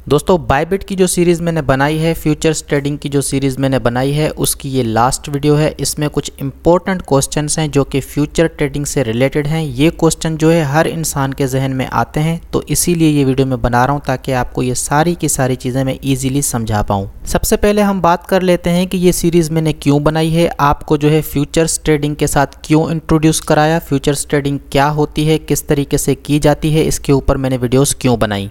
दोस्तों बायबिट की जो सीरीज़ मैंने बनाई है, फ्यूचर्स ट्रेडिंग की जो सीरीज़ मैंने बनाई है, उसकी ये लास्ट वीडियो है। इसमें कुछ इंपॉर्टेंट क्वेश्चंस हैं जो कि फ्यूचर ट्रेडिंग से रिलेटेड हैं। ये क्वेश्चन जो है हर इंसान के जहन में आते हैं, तो इसीलिए ये वीडियो मैं बना रहा हूँ ताकि आपको ये सारी की सारी चीज़ें मैं ईजिली समझा पाऊँ। सबसे पहले हम बात कर लेते हैं कि ये सीरीज़ मैंने क्यों बनाई है, आपको जो है फ्यूचर्स ट्रेडिंग के साथ क्यों इंट्रोड्यूस कराया, फ्यूचर्स ट्रेडिंग क्या होती है, किस तरीके से की जाती है, इसके ऊपर मैंने वीडियोज़ क्यों बनाई।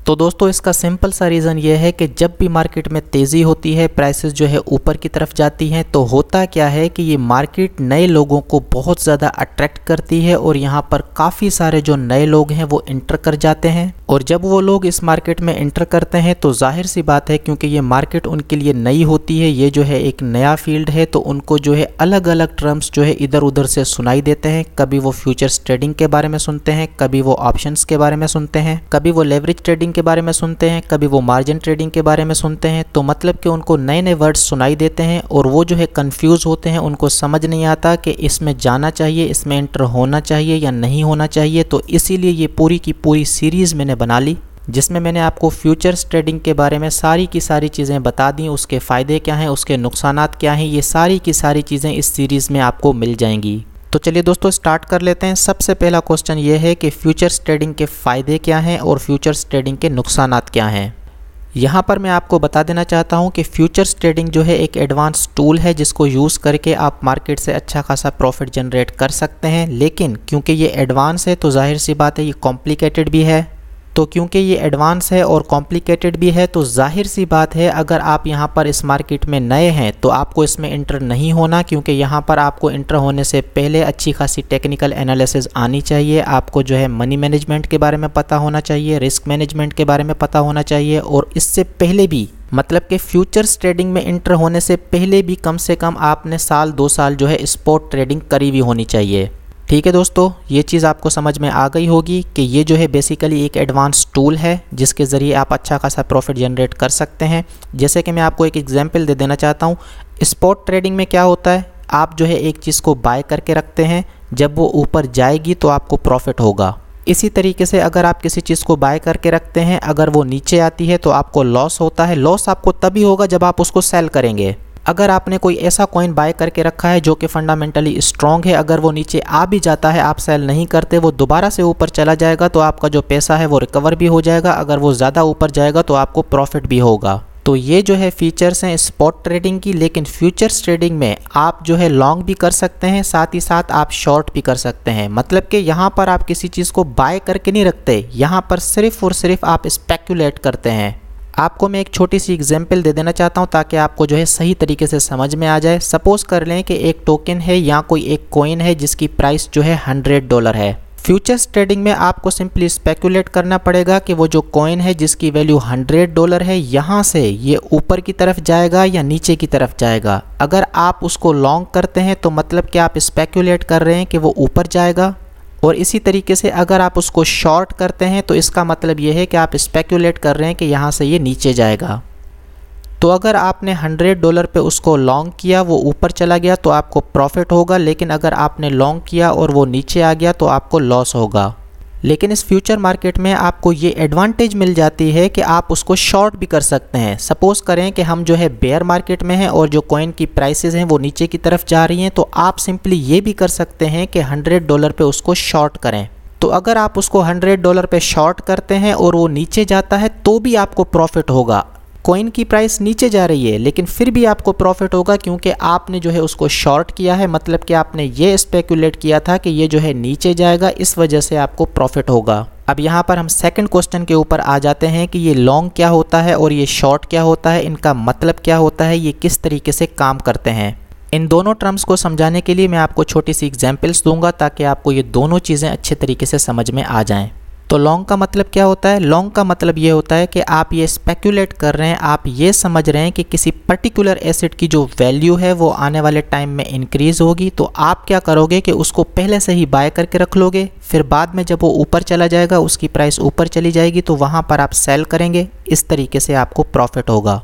तो दोस्तों इसका सिंपल सा रीज़न ये है कि जब भी मार्केट में तेज़ी होती है, प्राइसेस जो है ऊपर की तरफ जाती हैं, तो होता क्या है कि ये मार्केट नए लोगों को बहुत ज़्यादा अट्रैक्ट करती है और यहाँ पर काफ़ी सारे जो नए लोग हैं वो इंटर कर जाते हैं। और जब वो लोग इस मार्केट में इंटर करते हैं तो जाहिर सी बात है, क्योंकि ये मार्केट उनके लिए नई होती है, ये जो है एक नया फील्ड है, तो उनको जो है अलग अलग टर्म्स जो है इधर उधर से सुनाई देते हैं। कभी वो फ्यूचर्स ट्रेडिंग के बारे में सुनते हैं, कभी वो ऑप्शंस के बारे में सुनते हैं, कभी वो लेवरेज ट्रेडिंग के बारे में सुनते हैं, कभी वो मार्जिन ट्रेडिंग के बारे में सुनते हैं। तो मतलब कि उनको नए नए वर्ड्स सुनाई देते हैं और वो जो है कंफ्यूज होते हैं, उनको समझ नहीं आता कि इसमें जाना चाहिए, इसमें एंटर होना चाहिए या नहीं होना चाहिए। तो इसीलिए ये पूरी की पूरी सीरीज़ मैंने बना ली, जिसमें मैंने आपको फ्यूचर्स ट्रेडिंग के बारे में सारी की सारी चीज़ें बता दी। उसके फ़ायदे क्या हैं, उसके नुकसानात क्या हैं, ये सारी की सारी चीज़ें इस सीरीज़ में आपको मिल जाएंगी। तो चलिए दोस्तों स्टार्ट कर लेते हैं। सबसे पहला क्वेश्चन ये है कि फ्यूचर्स ट्रेडिंग के फ़ायदे क्या हैं और फ्यूचर्स ट्रेडिंग के नुकसानात क्या हैं। यहाँ पर मैं आपको बता देना चाहता हूँ कि फ्यूचर्स ट्रेडिंग जो है एक एडवांस टूल है जिसको यूज़ करके आप मार्केट से अच्छा खासा प्रॉफिट जनरेट कर सकते हैं। लेकिन क्योंकि ये एडवांस है तो जाहिर सी बात है ये कॉम्प्लिकेटेड भी है। तो क्योंकि ये एडवांस है और कॉम्प्लिकेटेड भी है तो जाहिर सी बात है अगर आप यहाँ पर इस मार्केट में नए हैं तो आपको इसमें इंटर नहीं होना, क्योंकि यहाँ पर आपको इंटर होने से पहले अच्छी खासी टेक्निकल एनालिसिस आनी चाहिए। आपको जो है मनी मैनेजमेंट के बारे में पता होना चाहिए, रिस्क मैनेजमेंट के बारे में पता होना चाहिए, और इससे पहले भी मतलब कि फ्यूचर्स ट्रेडिंग में इंटर होने से पहले भी कम से कम आपने साल 2 साल जो है स्पॉट ट्रेडिंग करी हुई होनी चाहिए। ठीक है दोस्तों, ये चीज़ आपको समझ में आ गई होगी कि ये जो है बेसिकली एक एडवांस टूल है जिसके ज़रिए आप अच्छा खासा प्रॉफिट जनरेट कर सकते हैं। जैसे कि मैं आपको एक एग्जांपल दे देना चाहता हूँ। स्पॉट ट्रेडिंग में क्या होता है, आप जो है एक चीज़ को बाय करके रखते हैं, जब वो ऊपर जाएगी तो आपको प्रॉफिट होगा। इसी तरीके से अगर आप किसी चीज़ को बाय करके रखते हैं, अगर वो नीचे आती है तो आपको लॉस होता है। लॉस आपको तभी होगा जब आप उसको सेल करेंगे। अगर आपने कोई ऐसा कॉइन बाय करके रखा है जो कि फंडामेंटली स्ट्रॉन्ग है, अगर वो नीचे आ भी जाता है, आप सेल नहीं करते, वो दोबारा से ऊपर चला जाएगा तो आपका जो पैसा है वो रिकवर भी हो जाएगा। अगर वो ज़्यादा ऊपर जाएगा तो आपको प्रॉफिट भी होगा। तो ये जो है फीचर्स हैं स्पॉट ट्रेडिंग की। लेकिन फ्यूचर्स ट्रेडिंग में आप जो है लॉन्ग भी कर सकते हैं, साथ ही साथ आप शॉर्ट भी कर सकते हैं। मतलब कि यहाँ पर आप किसी चीज़ को बाय करके नहीं रखते, यहाँ पर सिर्फ और सिर्फ आप स्पेक्युलेट करते हैं। आपको मैं एक छोटी सी एग्जांपल दे देना चाहता हूँ ताकि आपको जो है सही तरीके से समझ में आ जाए। सपोज़ कर लें कि एक टोकन है या कोई एक कॉइन है जिसकी प्राइस जो है $100 है। फ्यूचर्स ट्रेडिंग में आपको सिंपली स्पेकुलेट करना पड़ेगा कि वो जो कॉइन है जिसकी वैल्यू $100 है, यहाँ से ये ऊपर की तरफ जाएगा या नीचे की तरफ जाएगा। अगर आप उसको लॉन्ग करते हैं तो मतलब कि आप स्पेकुलेट कर रहे हैं कि वो ऊपर जाएगा, और इसी तरीके से अगर आप उसको शॉर्ट करते हैं तो इसका मतलब ये है कि आप स्पेकुलेट कर रहे हैं कि यहाँ से ये नीचे जाएगा। तो अगर आपने $100 पे उसको लॉन्ग किया, वो ऊपर चला गया तो आपको प्रॉफिट होगा। लेकिन अगर आपने लॉन्ग किया और वो नीचे आ गया तो आपको लॉस होगा। लेकिन इस फ्यूचर मार्केट में आपको ये एडवांटेज मिल जाती है कि आप उसको शॉर्ट भी कर सकते हैं। सपोज़ करें कि हम जो है बेयर मार्केट में हैं और जो कॉइन की प्राइसेस हैं वो नीचे की तरफ जा रही हैं, तो आप सिंपली ये भी कर सकते हैं कि $100 पे उसको शॉर्ट करें। तो अगर आप उसको $100 पे शॉर्ट करते हैं और वो नीचे जाता है तो भी आपको प्रॉफिट होगा। कॉइन की प्राइस नीचे जा रही है लेकिन फिर भी आपको प्रॉफिट होगा, क्योंकि आपने जो है उसको शॉर्ट किया है। मतलब कि आपने ये स्पेकुलेट किया था कि ये जो है नीचे जाएगा, इस वजह से आपको प्रॉफिट होगा। अब यहाँ पर हम सेकंड क्वेश्चन के ऊपर आ जाते हैं कि ये लॉन्ग क्या होता है और ये शॉर्ट क्या होता है, इनका मतलब क्या होता है, ये किस तरीके से काम करते हैं। इन दोनों टर्म्स को समझाने के लिए मैं आपको छोटी सी एग्जाम्पल्स दूंगा ताकि आपको ये दोनों चीज़ें अच्छे तरीके से समझ में आ जाएँ। तो लॉन्ग का मतलब क्या होता है? लॉन्ग का मतलब ये होता है कि आप ये स्पेकुलेट कर रहे हैं, आप ये समझ रहे हैं कि किसी पर्टिकुलर एसेट की जो वैल्यू है वो आने वाले टाइम में इंक्रीज़ होगी। तो आप क्या करोगे कि उसको पहले से ही बाय करके रख लोगे, फिर बाद में जब वो ऊपर चला जाएगा, उसकी प्राइस ऊपर चली जाएगी तो वहाँ पर आप सेल करेंगे। इस तरीके से आपको प्रॉफिट होगा।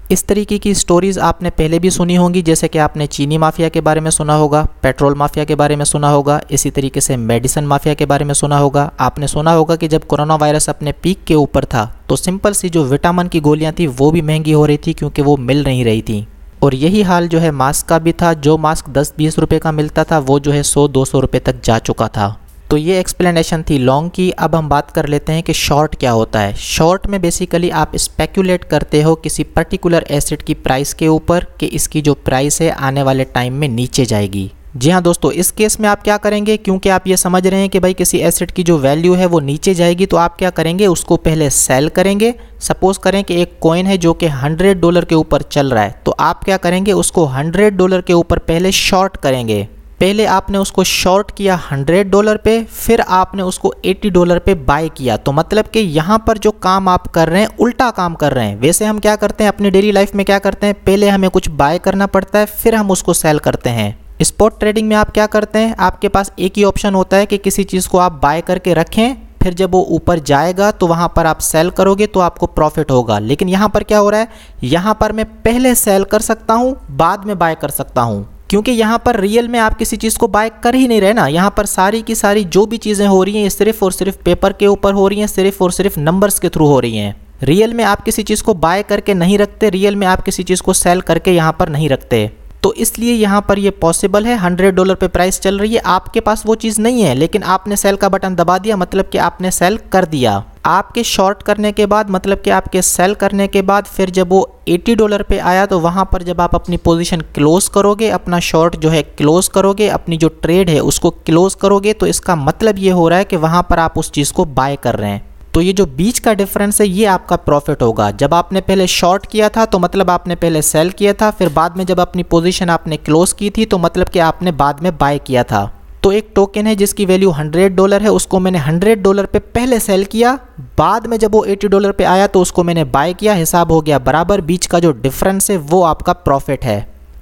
इस तरीके की स्टोरीज़ आपने पहले भी सुनी होंगी, जैसे कि आपने चीनी माफिया के बारे में सुना होगा, पेट्रोल माफिया के बारे में सुना होगा, इसी तरीके से मेडिसिन माफिया के बारे में सुना होगा। आपने सुना होगा कि जब कोरोना वायरस अपने पीक के ऊपर था तो सिंपल सी जो विटामिन की गोलियां थी वो भी महंगी हो रही थी क्योंकि वो मिल नहीं रही थी। और यही हाल जो है मास्क का भी था। जो मास्क 10-20 रुपये का मिलता था वो जो है 100-200 रुपये तक जा चुका था। तो ये एक्सप्लेनेशन थी लॉन्ग की। अब हम बात कर लेते हैं कि शॉर्ट क्या होता है। शॉर्ट में बेसिकली आप स्पेक्यूलेट करते हो किसी पर्टिकुलर एसेट की प्राइस के ऊपर कि इसकी जो प्राइस है आने वाले टाइम में नीचे जाएगी। जी हाँ दोस्तों, इस केस में आप क्या करेंगे, क्योंकि आप ये समझ रहे हैं कि भाई किसी एसेट की जो वैल्यू है वो नीचे जाएगी, तो आप क्या करेंगे, उसको पहले सेल करेंगे। सपोज करें कि एक कॉइन है जो कि $100 के ऊपर चल रहा है, तो आप क्या करेंगे, उसको $100 के ऊपर पहले शॉर्ट करेंगे। पहले आपने उसको शॉर्ट किया $100 पे, फिर आपने उसको $80 पे बाय किया। तो मतलब कि यहाँ पर जो काम आप कर रहे हैं उल्टा काम कर रहे हैं। वैसे हम क्या करते हैं अपनी डेली लाइफ में, क्या करते हैं, पहले हमें कुछ बाय करना पड़ता है फिर हम उसको सेल करते हैं। स्पॉट ट्रेडिंग में आप क्या करते हैं, आपके पास एक ही ऑप्शन होता है कि किसी चीज़ को आप बाय करके रखें, फिर जब वो ऊपर जाएगा तो वहाँ पर आप सेल करोगे तो आपको प्रॉफिट होगा। लेकिन यहाँ पर क्या हो रहा है, यहाँ पर मैं पहले सेल कर सकता हूँ बाद में बाय कर सकता हूँ, क्योंकि यहाँ पर रियल में आप किसी चीज़ को बाय कर ही नहीं रहे ना। यहाँ पर सारी की सारी जो भी चीज़ें हो रही हैं ये सिर्फ और सिर्फ पेपर के ऊपर हो रही हैं, सिर्फ और सिर्फ नंबर्स के थ्रू हो रही हैं। रियल में आप किसी चीज़ को बाय करके नहीं रखते, रियल में आप किसी चीज़ को सेल करके यहाँ पर नहीं रखते। तो इसलिए यहाँ पर ये पॉसिबल है। $100 पे प्राइस चल रही है, आपके पास वो चीज़ नहीं है, लेकिन आपने सेल का बटन दबा दिया, मतलब कि आपने सेल कर दिया। आपके शॉर्ट करने के बाद, मतलब कि आपके सेल करने के बाद, फिर जब वो $80 पे आया तो वहाँ पर जब आप अपनी पोजीशन क्लोज करोगे, अपना शॉर्ट जो है क्लोज करोगे, अपनी जो ट्रेड है उसको क्लोज करोगे, तो इसका मतलब ये हो रहा है कि वहाँ पर आप उस चीज़ को बाय कर रहे हैं। तो ये जो बीच का डिफरेंस है ये आपका प्रॉफिट होगा। जब आपने पहले शॉर्ट किया था तो मतलब आपने पहले सेल किया था, फिर बाद में जब अपनी पोजीशन आपने क्लोज की थी तो मतलब कि आपने बाद में बाय किया था। तो एक टोकन है जिसकी वैल्यू $100 है, उसको मैंने $100 पे पहले सेल किया, बाद में जब वो $80 पे आया तो उसको मैंने बाय किया, हिसाब हो गया बराबर। बीच का जो डिफरेंस है वो आपका प्रॉफिट है।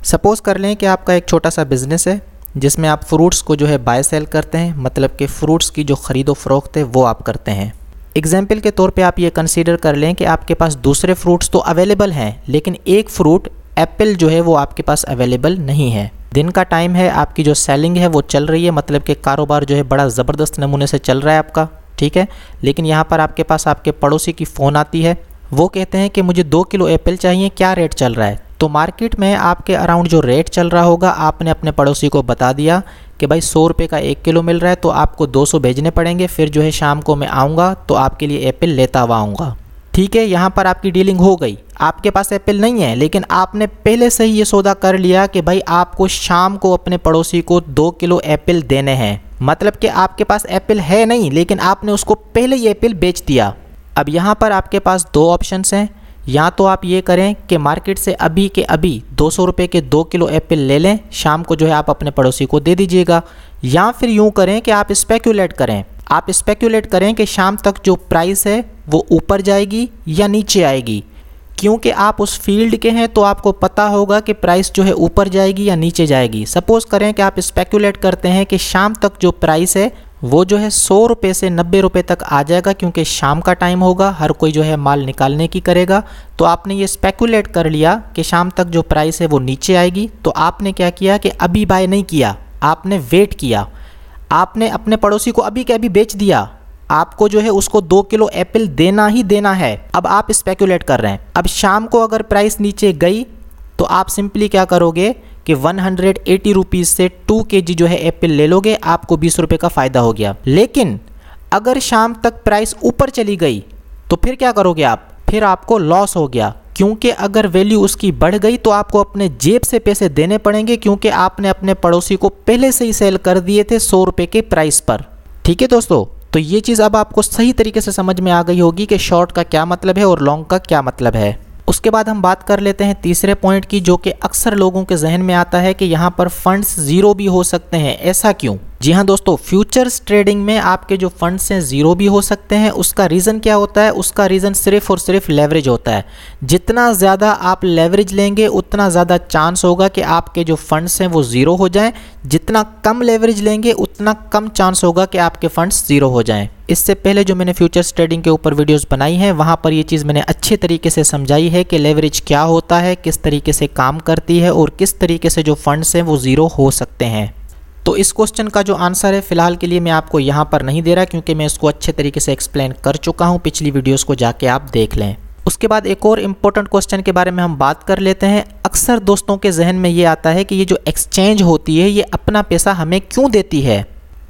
सपोज कर लें कि आपका एक छोटा सा बिजनेस है जिसमें आप फ्रूट्स को जो है बाय सेल करते हैं, मतलब कि फ्रूट्स की जो खरीदो फरोख्त है वो आप करते हैं। एग्जाम्पल के तौर पे आप ये कंसीडर कर लें कि आपके पास दूसरे फ्रूट्स तो अवेलेबल हैं, लेकिन एक फ्रूट एप्पल जो है वो आपके पास अवेलेबल नहीं है। दिन का टाइम है, आपकी जो सेलिंग है वो चल रही है, मतलब कि कारोबार जो है बड़ा ज़बरदस्त नमूने से चल रहा है आपका, ठीक है। लेकिन यहाँ पर आपके पास आपके पड़ोसी की फ़ोन आती है, वो कहते हैं कि मुझे 2 किलो एप्पल चाहिए, क्या रेट चल रहा है। तो मार्केट में आपके अराउंड जो रेट चल रहा होगा, आपने अपने पड़ोसी को बता दिया कि भाई 100 रुपये का 1 किलो मिल रहा है, तो आपको 200 भेजने पड़ेंगे, फिर जो है शाम को मैं आऊँगा तो आपके लिए एप्पल लेता हुआ आऊँगा, ठीक है। यहाँ पर आपकी डीलिंग हो गई। आपके पास एप्पल नहीं है, लेकिन आपने पहले से ही ये सौदा कर लिया कि भाई आपको शाम को अपने पड़ोसी को 2 किलो एप्पल देने हैं। मतलब कि आपके पास एप्पल है नहीं, लेकिन आपने उसको पहले ही एप्पल बेच दिया। अब यहाँ पर आपके पास 2 ऑप्शंस हैं, या तो आप ये करें कि मार्केट से अभी के अभी 200 रुपये के 2 किलो एप्पल ले लें, शाम को जो है आप अपने पड़ोसी को दे दीजिएगा, या फिर यूँ करें कि आप स्पेक्यूलेट करें। आप स्पेक्यूलेट करें कि शाम तक जो प्राइस है वो ऊपर जाएगी या नीचे आएगी। क्योंकि आप उस फील्ड के हैं तो आपको पता होगा कि प्राइस जो है ऊपर जाएगी या नीचे जाएगी। सपोज़ करें कि आप स्पेक्यूलेट करते हैं कि शाम तक जो प्राइस है वो जो है 100 रुपये से 90 रुपये तक आ जाएगा, क्योंकि शाम का टाइम होगा, हर कोई जो है माल निकालने की करेगा। तो आपने ये स्पेक्यूलेट कर लिया कि शाम तक जो प्राइस है वो नीचे आएगी। तो आपने क्या किया कि अभी बाय नहीं किया, आपने वेट किया, आपने अपने पड़ोसी को अभी के अभी बेच दिया। आपको जो है उसको 2 किलो एप्पल देना ही देना है। अब आप स्पेक्यूलेट कर रहे हैं। अब शाम को अगर प्राइस नीचे गई तो आप सिंपली क्या करोगे कि 180 रुपीज़ से 2 kg जो है एप्पल ले लोगे, आपको 20 रुपये का फ़ायदा हो गया। लेकिन अगर शाम तक प्राइस ऊपर चली गई तो फिर क्या करोगे आप, फिर आपको लॉस हो गया, क्योंकि अगर वैल्यू उसकी बढ़ गई तो आपको अपने जेब से पैसे देने पड़ेंगे, क्योंकि आपने अपने पड़ोसी को पहले से ही सेल कर दिए थे 100 रुपये के प्राइस पर। ठीक है दोस्तों, तो ये चीज़ अब आपको सही तरीके से समझ में आ गई होगी कि शॉर्ट का क्या मतलब है और लॉन्ग का क्या मतलब है। उसके बाद हम बात कर लेते हैं तीसरे पॉइंट की, जो कि अक्सर लोगों के जहन में आता है कि यहाँ पर फंड्स ज़ीरो भी हो सकते हैं, ऐसा क्यों। जी हाँ दोस्तों, फ्यूचर्स ट्रेडिंग में आपके जो फंड्स हैं ज़ीरो भी हो सकते हैं। उसका रीज़न क्या होता है? उसका रीज़न सिर्फ और सिर्फ लेवरेज होता है। जितना ज़्यादा आप लेवरेज लेंगे उतना ज़्यादा चांस होगा कि आपके जो फंड्स हैं वो ज़ीरो हो जाएं। जितना कम लेवरेज लेंगे उतना कम चांस होगा कि आपके फंड्स ज़ीरो हो जाएं। इससे पहले जो मैंने फ्यूचर्स ट्रेडिंग के ऊपर वीडियोस बनाई हैं वहाँ पर ये चीज़ मैंने अच्छे तरीके से समझाई है कि लेवरेज क्या होता है, किस तरीके से काम करती है और किस तरीके से जो फंड्स हैं वो ज़ीरो हो सकते हैं। तो इस क्वेश्चन का जो आंसर है फ़िलहाल के लिए मैं आपको यहाँ पर नहीं दे रहा, क्योंकि मैं इसको अच्छे तरीके से एक्सप्लेन कर चुका हूँ। पिछली वीडियोस को जाके आप देख लें। उसके बाद एक और इम्पोर्टेंट क्वेश्चन के बारे में हम बात कर लेते हैं। अक्सर दोस्तों के जहन में ये आता है कि ये जो एक्सचेंज होती है ये अपना पैसा हमें क्यों देती है।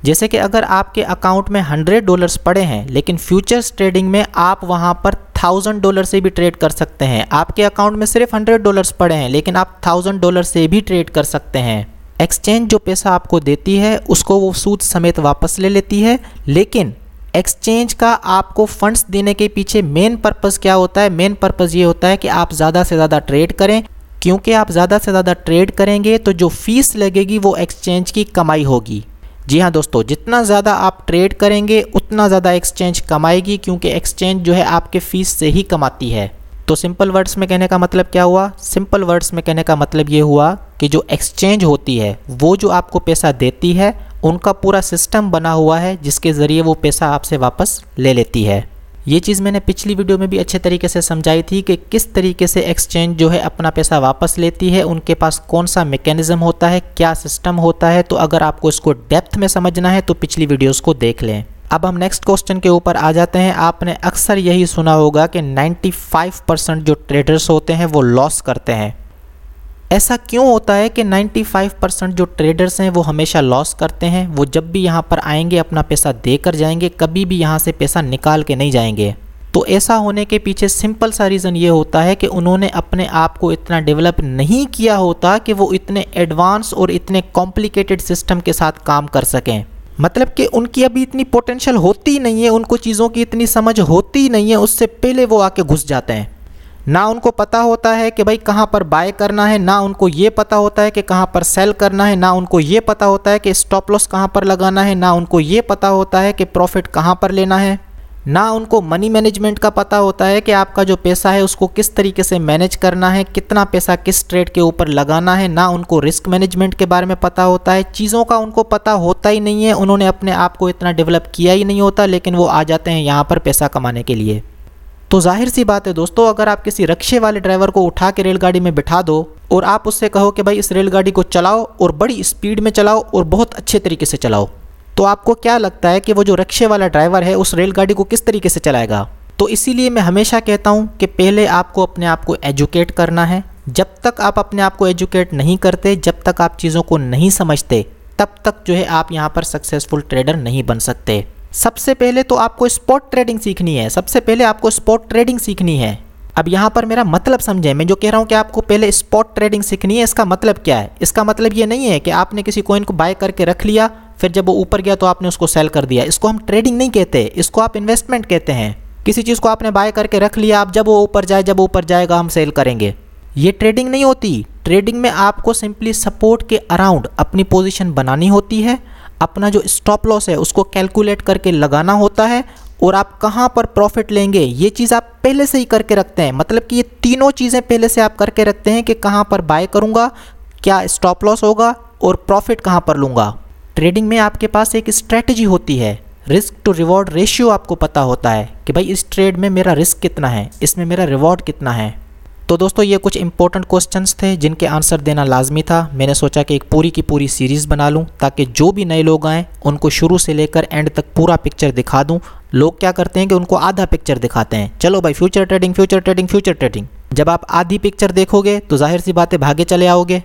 जैसे कि अगर आपके अकाउंट में $100 पड़े हैं, लेकिन फ्यूचर्स ट्रेडिंग में आप वहाँ पर $1000 से भी ट्रेड कर सकते हैं। आपके अकाउंट में सिर्फ $100 पड़े हैं, लेकिन आप $1000 से भी ट्रेड कर सकते हैं। एक्सचेंज जो पैसा आपको देती है उसको वो सूद समेत वापस ले लेती है, लेकिन एक्सचेंज का आपको फंड्स देने के पीछे मेन पर्पस क्या होता है? मेन पर्पस ये होता है कि आप ज़्यादा से ज़्यादा ट्रेड करें, क्योंकि आप ज़्यादा से ज़्यादा ट्रेड करेंगे तो जो फीस लगेगी वो एक्सचेंज की कमाई होगी। जी हाँ दोस्तों, जितना ज़्यादा आप ट्रेड करेंगे उतना ज़्यादा एक्सचेंज कमाएगी, क्योंकि एक्सचेंज जो है आपके फीस से ही कमाती है। तो सिंपल वर्ड्स में कहने का मतलब क्या हुआ? सिंपल वर्ड्स में कहने का मतलब ये हुआ कि जो एक्सचेंज होती है वो जो आपको पैसा देती है उनका पूरा सिस्टम बना हुआ है जिसके ज़रिए वो पैसा आपसे वापस ले लेती है। ये चीज़ मैंने पिछली वीडियो में भी अच्छे तरीके से समझाई थी कि किस तरीके से एक्सचेंज जो है अपना पैसा वापस लेती है, उनके पास कौन सा मैकेनिज़्म होता है, क्या सिस्टम होता है। तो अगर आपको इसको डेप्थ में समझना है तो पिछली वीडियोज़ को देख लें। अब हम नेक्स्ट क्वेश्चन के ऊपर आ जाते हैं। आपने अक्सर यही सुना होगा कि 95% जो ट्रेडर्स होते हैं वो लॉस करते हैं। ऐसा क्यों होता है कि 95% जो ट्रेडर्स हैं वो हमेशा लॉस करते हैं? वो जब भी यहाँ पर आएंगे अपना पैसा देकर जाएंगे, कभी भी यहाँ से पैसा निकाल के नहीं जाएंगे। तो ऐसा होने के पीछे सिंपल सा रीज़न ये होता है कि उन्होंने अपने आप को इतना डेवलप नहीं किया होता कि वो इतने एडवांस और इतने कॉम्प्लिकेटेड सिस्टम के साथ काम कर सकें। मतलब कि उनकी अभी इतनी पोटेंशियल होती नहीं है, उनको चीज़ों की इतनी समझ होती नहीं है, उससे पहले वो आके घुस जाते हैं। ना उनको पता होता है कि भाई कहाँ पर बाय करना है, ना उनको ये पता होता है कि कहाँ पर सेल करना है, ना उनको ये पता होता है कि स्टॉप लॉस कहाँ पर लगाना है, ना उनको ये पता होता है कि प्रॉफिट कहाँ पर लेना है, ना उनको मनी मैनेजमेंट का पता होता है कि आपका जो पैसा है उसको किस तरीके से मैनेज करना है, कितना पैसा किस ट्रेड के ऊपर लगाना है, ना उनको रिस्क मैनेजमेंट के बारे में पता होता है। चीज़ों का उनको पता होता ही नहीं है, उन्होंने अपने आप को इतना डेवलप किया ही नहीं होता, लेकिन वो आ जाते हैं यहाँ पर पैसा कमाने के लिए। तो जाहिर सी बात है दोस्तों, अगर आप किसी रिक्शे वाले ड्राइवर को उठा के रेलगाड़ी में बिठा दो और आप उससे कहो कि भाई इस रेलगाड़ी को चलाओ और बड़ी स्पीड में चलाओ और बहुत अच्छे तरीके से चलाओ, तो आपको क्या लगता है कि वो जो रिक्शे वाला ड्राइवर है उस रेलगाड़ी को किस तरीके से चलाएगा? तो इसीलिए मैं हमेशा कहता हूँ कि पहले आपको अपने आप को एजुकेट करना है। जब तक आप अपने आप को एजुकेट नहीं करते, जब तक आप चीज़ों को नहीं समझते, तब तक जो है आप यहाँ पर सक्सेसफुल ट्रेडर नहीं बन सकते। सबसे पहले तो आपको स्पॉट ट्रेडिंग सीखनी है। सबसे पहले आपको स्पॉट ट्रेडिंग सीखनी है। अब यहाँ पर मेरा मतलब समझें, मैं जो कह रहा हूँ कि आपको पहले स्पॉट ट्रेडिंग सीखनी है, इसका मतलब क्या है? इसका मतलब ये नहीं है कि आपने किसी कॉइन को बाय करके रख लिया, फिर जब वो ऊपर गया तो आपने उसको सेल कर दिया। इसको हम ट्रेडिंग नहीं कहते, इसको आप इन्वेस्टमेंट कहते हैं। किसी चीज़ को आपने बाय करके रख लिया, आप जब वो ऊपर जाए, जब ऊपर जाएगा हम सेल करेंगे, ये ट्रेडिंग नहीं होती। ट्रेडिंग में आपको सिंपली सपोर्ट के अराउंड अपनी पोजीशन बनानी होती है, अपना जो स्टॉप लॉस है उसको कैलकुलेट करके लगाना होता है, और आप कहाँ पर प्रॉफिट लेंगे ये चीज़ आप पहले से ही करके रखते हैं। मतलब कि ये तीनों चीज़ें पहले से आप करके रखते हैं कि कहाँ पर बाय करूँगा, क्या स्टॉप लॉस होगा और प्रॉफिट कहाँ पर लूँगा। ट्रेडिंग में आपके पास एक स्ट्रेटजी होती है, रिस्क टू रिवॉर्ड रेशियो आपको पता होता है कि भाई इस ट्रेड में मेरा रिस्क कितना है, इसमें मेरा रिवॉर्ड कितना है। तो दोस्तों ये कुछ इंपॉर्टेंट क्वेश्चंस थे जिनके आंसर देना लाजमी था। मैंने सोचा कि एक पूरी की पूरी सीरीज़ बना लूं ताकि जो भी नए लोग आएँ उनको शुरू से लेकर एंड तक पूरा पिक्चर दिखा दूं। लोग क्या करते हैं कि उनको आधा पिक्चर दिखाते हैं, चलो भाई future trading future trading future trading. जब आप आधी पिक्चर देखोगे तो जाहिर सी बात है भागे चले आओगे,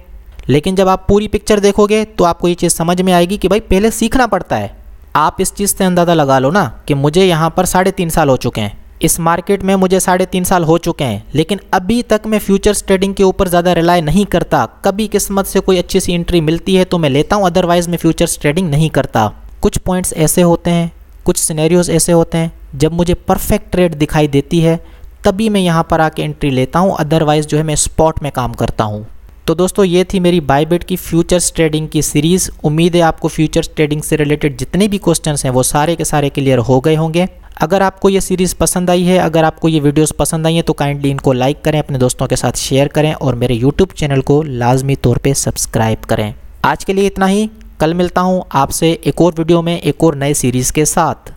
लेकिन जब आप पूरी पिक्चर देखोगे तो आपको ये चीज़ समझ में आएगी कि भाई पहले सीखना पड़ता है। आप इस चीज़ से अंदाज़ा लगा लो ना कि मुझे यहाँ पर 3.5 साल हो चुके हैं, इस मार्केट में मुझे 3.5 साल हो चुके हैं, लेकिन अभी तक मैं फ्यूचर्स ट्रेडिंग के ऊपर ज़्यादा रिलाय नहीं करता। कभी किस्मत से कोई अच्छी सी एंट्री मिलती है तो मैं लेता हूँ, अदरवाइज़ मैं फ्यूचर्स ट्रेडिंग नहीं करता। कुछ पॉइंट्स ऐसे होते हैं, कुछ सिनेरियोज़ ऐसे होते हैं जब मुझे परफेक्ट ट्रेड दिखाई देती है तभी मैं यहाँ पर आके एंट्री लेता हूँ, अदरवाइज़ जो है मैं स्पॉट में काम करता हूँ। तो दोस्तों ये थी मेरी बायबिट की फ्यूचर्स ट्रेडिंग की सीरीज़। उम्मीद है आपको फ्यूचर्स ट्रेडिंग से रिलेटेड जितने भी क्वेश्चंस हैं वो सारे के सारे क्लियर हो गए होंगे। अगर आपको ये सीरीज़ पसंद आई है, अगर आपको ये वीडियोस पसंद आई हैं तो काइंडली इनको लाइक करें, अपने दोस्तों के साथ शेयर करें और मेरे यूट्यूब चैनल को लाजमी तौर पे सब्सक्राइब करें। आज के लिए इतना ही, कल मिलता हूँ आपसे एक और वीडियो में एक और नए सीरीज़ के साथ।